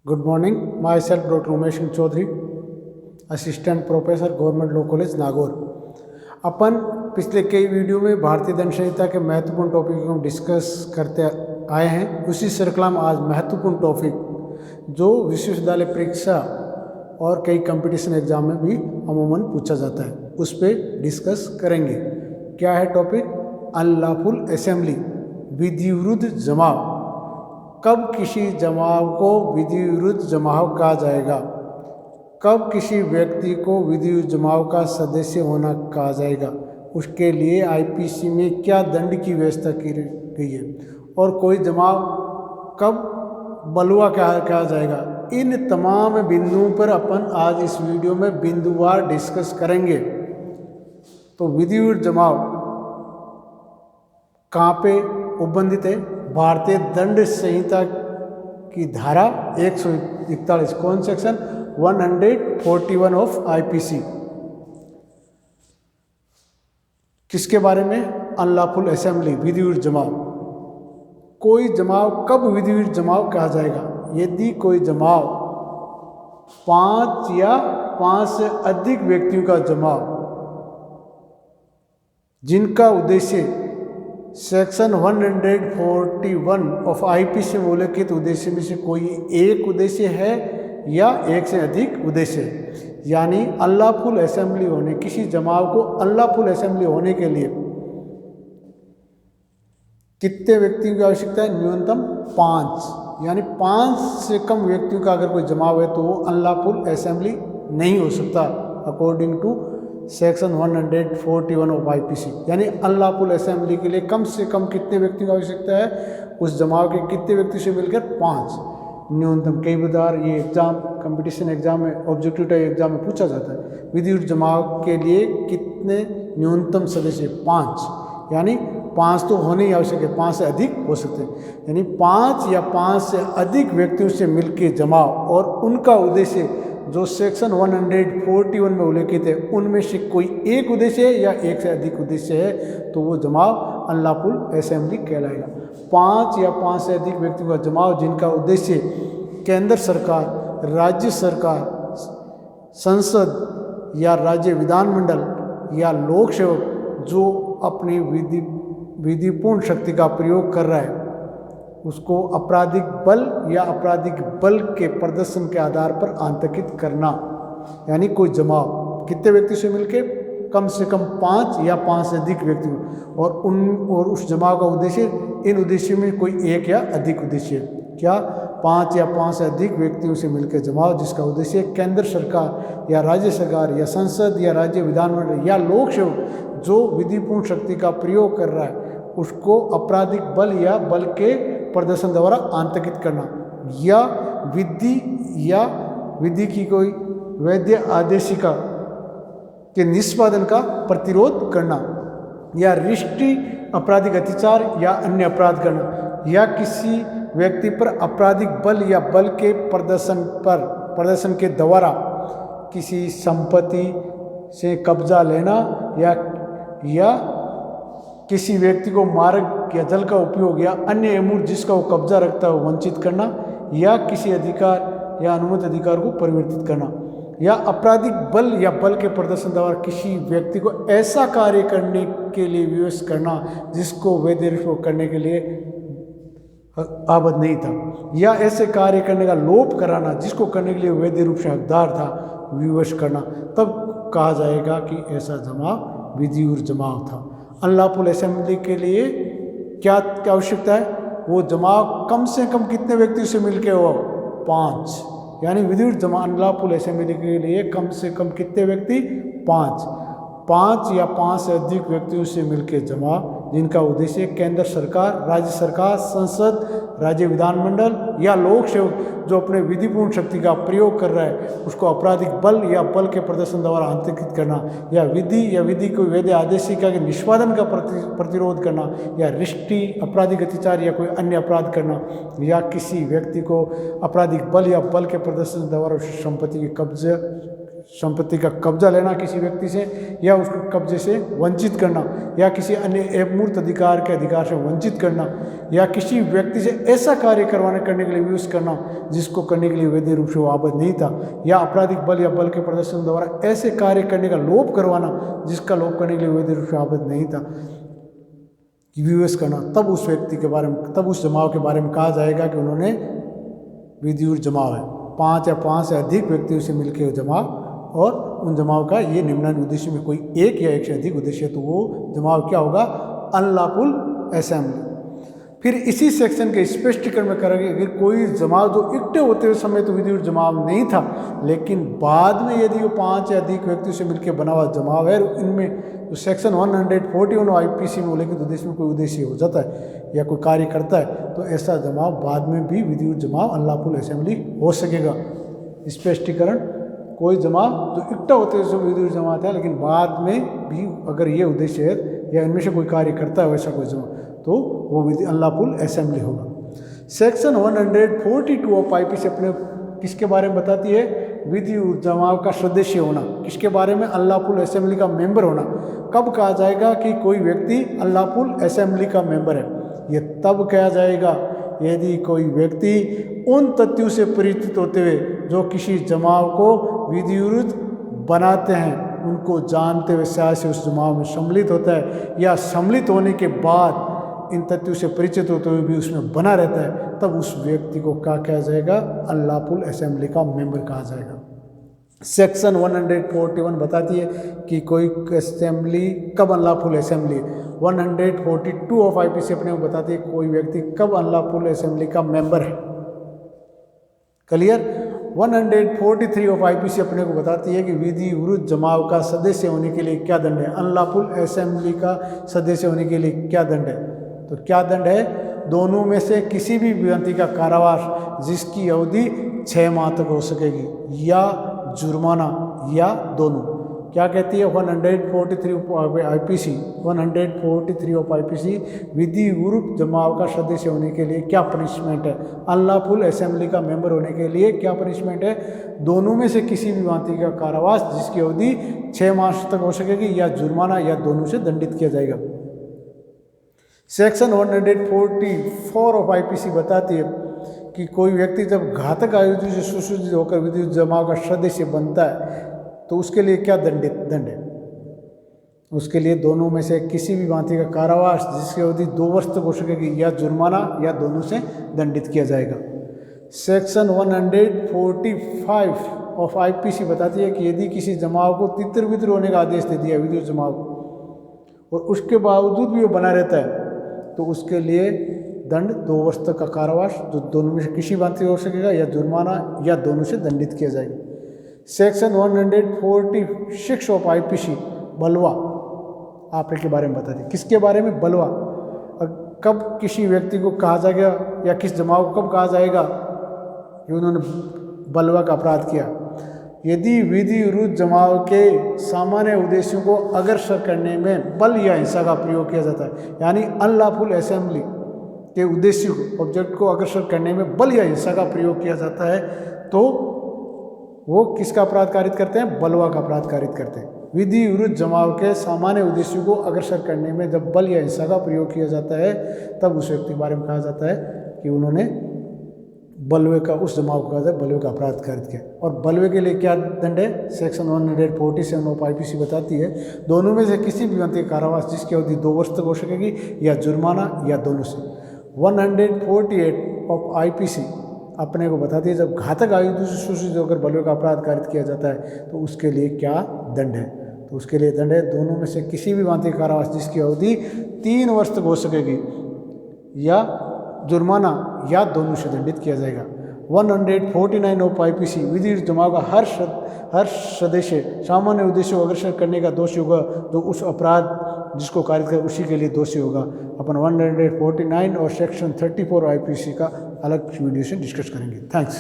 Good morning, myself doctor Umesh Chaudhary, assistant professor Government Law College Nagaur. अपन पिछले कई video में भारतीय दंड संहिता के महत्वपूर्ण टॉपिक को हम डिस्कस करते आए हैं। उसी श्रृंखला में आज महत्वपूर्ण टॉपिक जो विश्वविद्यालय परीक्षा और कई कंपटीशन एग्जाम में भी अमूमन पूछा जाता है, उस पर डिस्कस करेंगे। क्या है टॉपिक? अनलॉफुल असेंबली, विधि विरुद्ध जमाव। कब किसी जमाव को विधि विरुद्ध जमाव कहा जाएगा? कब किसी व्यक्ति को विधि विरुद्ध जमाव का सदस्य होना कहा जाएगा? उसके लिए आईपीसी में क्या दंड की व्यवस्था की गई है? और कोई जमाव कब बलुआ कहा जाएगा? इन तमाम बिंदुओं पर अपन आज इस वीडियो में बिंदुवार डिस्कस करेंगे। तो विधि विरुद्ध जमाव कहाँ पे उपबंधित है? भारतीय दंड संहिता की धारा 141, कौन सेक्शन? 141 of IPC. किसके बारे में? अनलॉफुल असेंबली, विधि विरुद्ध जमाव। कोई जमाव कब विधि विरुद्ध जमाव कहा जाएगा? यदि कोई जमाव 5 या 5 से अधिक व्यक्तियों का जमाव जिनका उद्देश्य सेक्शन 141 ऑफ आईपीसी में उल्लिखित उद्देश्य में से कोई एक उद्देश्य है या एक से अधिक उद्देश्य है। यानी अनलॉफुल असेंबली होने, किसी जमाव को अनलॉफुल असेंबली होने के लिए कितने व्यक्तियों की आवश्यकता है? न्यूनतम 5। यानी 5 से कम व्यक्तियों का अगर कोई जमाव है तो वो अनलॉफुल असेंबली नहीं हो सकता according to section 141 of IPC. यानी अनलॉफुल असेंबली के लिए कम से कम कितने व्यक्तियों की आवश्यकता है? उस जमाव के कितने व्यक्ति से मिलकर? 5 न्यूनतम। कई बार ये एग्जाम, कंपटीशन एग्जाम में, ऑब्जेक्टिव टाइप एग्जाम में पूछा जाता है, विधि विरुद्ध जमाव के लिए कितने न्यूनतम सदस्य? 5। यानी 5 तो होने ही आवश्यक है, 5 से अधिक हो सकते हैं। यानी 5 या 5 से अधिक व्यक्तियों से मिलकर जमाव और उनका उद्देश्य जो सेक्शन 141 में उल्लिखित है उनमें से कोई एक उद्देश्य है या एक से अधिक उद्देश्य है तो वो जमाव अनलॉफुल असेंबली कहलाएगा। 5 या 5 से अधिक व्यक्तियों का जमाव जिनका उद्देश्य केंद्र सरकार, राज्य सरकार, संसद या राज्य विधानमंडल या लोक सेवक जो अपनी विधिपूर्ण शक्ति का प्रयोग कर रहा है उसको आपराधिक बल या आपराधिक बल के प्रदर्शन के आधार पर आतंकित करना। यानी कोई जमाव कितने व्यक्ति से मिलके? कम से कम 5 या 5 से अधिक व्यक्तियों और उस जमाव का उद्देश्य, इन उद्देश्यों में कोई एक या अधिक उद्देश्य है। क्या? 5 या 5 से अधिक व्यक्तियों से मिलकर जमाव जिसका उद्देश्य केंद्र सरकार या राज्य सरकार या संसद या राज्य विधानमंडल या लोक सेवक जो विधिपूर्ण शक्ति का प्रयोग कर रहा है उसको आपराधिक बल या बल के प्रदर्शन द्वारा आतंकित करना, या विधि की कोई वैध आदेशिका के निष्पादन का प्रतिरोध करना, या रिष्टि आपराधिक अत्याचार या अन्य अपराध करना, या किसी व्यक्ति पर आपराधिक बल या बल के प्रदर्शन के द्वारा किसी संपत्ति से कब्जा लेना, या किसी व्यक्ति को मार्ग या जल का उपयोग या अन्य अमूर्त जिसका वो कब्जा रखता है वंचित करना, या किसी अधिकार या अनुमत अधिकार को परिवर्तित करना, या आपराधिक बल या बल के प्रदर्शन द्वारा किसी व्यक्ति को ऐसा कार्य करने के लिए विवश करना जिसको वैध रूप से करने के लिए आबद्ध नहीं था, या ऐसे कार्य करने का लोभ कराना जिसको करने के लिए वैध रूप से हकदार था, विवश करना। तब कहा जाएगा कि ऐसा जमाव विधि विरुद्ध जमाव था। अनलॉफुल असेंबली के लिए क्या आवश्यकता है? वो जमाव कम से कम कितने व्यक्तियों से मिलके हो? 5। यानी विधि विरुद्ध जमाव अनलॉफुल असेंबली के लिए कम से कम कितने व्यक्ति? 5 या 5 से अधिक व्यक्तियों से मिलकर जमाव जिनका उद्देश्य केंद्र सरकार, राज्य सरकार, संसद, राज्य विधानमंडल या लोक सेवक जो अपने विधिपूर्ण शक्ति का प्रयोग कर रहा है उसको आपराधिक बल या बल के प्रदर्शन द्वारा आतंकित करना, या विधि को वैध आदेशिका के निष्पादन का प्रतिरोध करना, या रिष्टि आपराधिक अत्याचार या कोई अन्य अपराध करना, या किसी व्यक्ति को आपराधिक बल या बल के प्रदर्शन द्वारा संपत्ति के कब्जे संपत्ति का कब्जा लेना किसी व्यक्ति से या उसको कब्जे से वंचित करना या किसी अन्य अमूर्त अधिकार के अधिकार से वंचित करना या किसी व्यक्ति से ऐसा कार्य करने के लिए यूज करना जिसको करने के लिए वैध रूप से वो आबद्ध नहीं था, या आपराधिक बल या बल के प्रदर्शन द्वारा ऐसे कार्य करने का लोभ करवाना जिसका लोभ करने के लिए वैध रूप से आबद्ध नहीं था, यूएस करना, तब उस व्यक्ति के बारे में, तब उस जमाव के बारे में कहा जाएगा कि उन्होंने विधिवत जमाव है। 5 या 5 से अधिक व्यक्तियों से मिलकर जमाव, और उन जमाव का ये निम्नलिखित उद्देश्य में कोई एक या एक से अधिक उद्देश्य, तो वो जमाव क्या होगा? Unlawful assembly. फिर इसी सेक्शन के स्पष्टीकरण में करेंगे अगर कोई जमाव जो इकट्ठे होते हुए समय तो विधिवत जमाव नहीं था, लेकिन बाद में यदि वो 5 या अधिक व्यक्तियों से मिलकर बना हुआ जमाव है, इनमें जो सेक्शन 141 आईपीसी में उल्लेखित उद्देश्य में कोई उद्देश्य हो जाता है या कोई कार्य करता है, तो ऐसा जमाव बाद में भी विधिवत जमाव अनलॉफुल असेंबली हो सकेगा। स्पष्टीकरण, कोई जमाव जो इकट्ठा होते हुए विधिवत जमात है, लेकिन बाद में भी अगर ये उद्देश्य है या इनमें से कोई कार्य करता है वैसा कोई जमाव, तो वो विधि अनलॉफुल असेंबली होगा। सेक्शन 142 ऑफ आईपीसी अपने किसके बारे में बताती है? विधिवत जमाव का सदस्य होना। किसके बारे में? अनलॉफुल असेंबली का मेंबर होना। कब कहा जाएगा कि कोई व्यक्ति अनलॉफुल असेंबली का मेंबर है? ये तब कहा जाएगा यदि कोई व्यक्ति उन तथ्यों से परिचित होते हुए जो किसी जमाव को विधिवत बनाते हैं उनको जानते हुए से उस जमाव में सम्मिलित होता है, या सम्मिलित होने के बाद इन तथ्यों से परिचित होते हुए भी उसमें बना रहता है, तब उस व्यक्ति को क्या कहा जाएगा? अनलॉफुल असेंबली का मेंबर कहा जाएगा। सेक्शन 141 बताती है कि कोई असेंबली कब अनलॉफुल असेंबली। 142 ऑफ आईपीसी अपने को बताती है कोई व्यक्ति कब अनलॉफुल असेंबली का मेंबर है। क्लियर? 143 ऑफ आईपीसी अपने को बताती है कि विधिवत जमाव का सदस्य होने के लिए क्या दंड है। अनलॉफुल असेंबली का सदस्य होने के लिए क्या दंड है? तो क्या दंड है? दोनों में से किसी भी व्यक्ति का कारावास जिसकी अवधि 6 माह तक हो सकेगी, या जुर्माना, या दोनों। क्या कहती है 143 ऑफ आईपीसी? 143 ऑफ आईपीसी विधिवत जमाव का सदस्य होने के लिए क्या पनिशमेंट है? अनलॉफुल असेंबली का मेंबर होने के लिए क्या पनिशमेंट है? दोनों में से किसी भी व्यक्ति का कारावास जिसकी अवधि 6 माह तक हो सकेगी, या जुर्माना, या दोनों से दंडित किया जाएगा। सेक्शन 144 ऑफ आईपीसी बताती है कि कोई व्यक्ति जब घातक आयोजन से सुसूचित होकर विधिवत जमाव का सदस्य बनता है तो उसके लिए क्या दंड है? उसके लिए दोनों में से किसी भी भांति का कारावास जिसकी अवधि 2 वर्ष तक हो सकेगी, या जुर्माना, या दोनों से दंडित किया जाएगा। सेक्शन 145 ऑफ आईपीसी बताती है कि यदि किसी जमाव को तितर-बितर होने का आदेश दे दिया विधिवत जमाव और उसके बावजूद भी वो बना रहता है, तो उसके लिए दंड 2 वर्ष तक का कारावास जो दोनों में से किसी भांति हो सकेगा, या जुर्माना, या दोनों से दंडित किया जाएगा। सेक्शन 146 ऑफ आईपीसी बलवा आपरे के बारे में बताती है। किसके बारे में? बलवा। कब किसी व्यक्ति को कहा जाएगा या किस जमाव को कब कहा जाएगा कि उन्होंने बलवा का अपराध किया? यदि विधिवत जमाव के सामान्य उद्देश्यों को अग्रसर करने में बल या हिंसा का प्रयोग किया जाता है, यानी अनलॉफुल असेंबली के उद्देश्य को, ऑब्जेक्ट को अग्रसर करने में बल या हिंसा का प्रयोग किया जाता है, तो वो किसका अपराध कारित करते हैं? बलवा का अपराध कारित करते हैं। विधिवत जमाव के सामान्य उद्देश्यों को अग्रसर करने में जब बल या हिंसा का प्रयोग किया जाता है, तब उस व्यक्ति के बारे में कहा जाता है कि उन्होंने बलवे का, उस जमाव को कहा जाता है बलवे का अपराध कारित किया। और बलवे के लिए क्या दंड है? सेक्शन 147 ऑफ आईपीसी बताती है दोनों में से किसी भी व्यक्ति का कारावास जिसकी अवधि 2 वर्ष तक हो सकेगी, या जुर्माना, या दोनों से। 148 ऑफ आईपीसी अपने को बताती है जब घातक आयुध से सूचित होकर बलवे का अपराध कारित किया जाता है तो उसके लिए क्या दंड है? तो उसके लिए दंड है दोनों में से किसी भी भांति का कारावास जिसकी अवधि 3 वर्ष तक हो सकेगी, या जुर्माना, या दोनों से दंडित किया जाएगा। 149 ऑफ आईपीसी विधिवत जमाव का हर सदस्य सामान्य उद्देश्य को अग्रसर करने का दोषी होगा जो उस अपराध जिसको कारित कर उसी के लिए दोषी होगा। अपन 149 और सेक्शन 34 आईपीसी का अलग वीडियो से डिस्कस करेंगे। थैंक्स।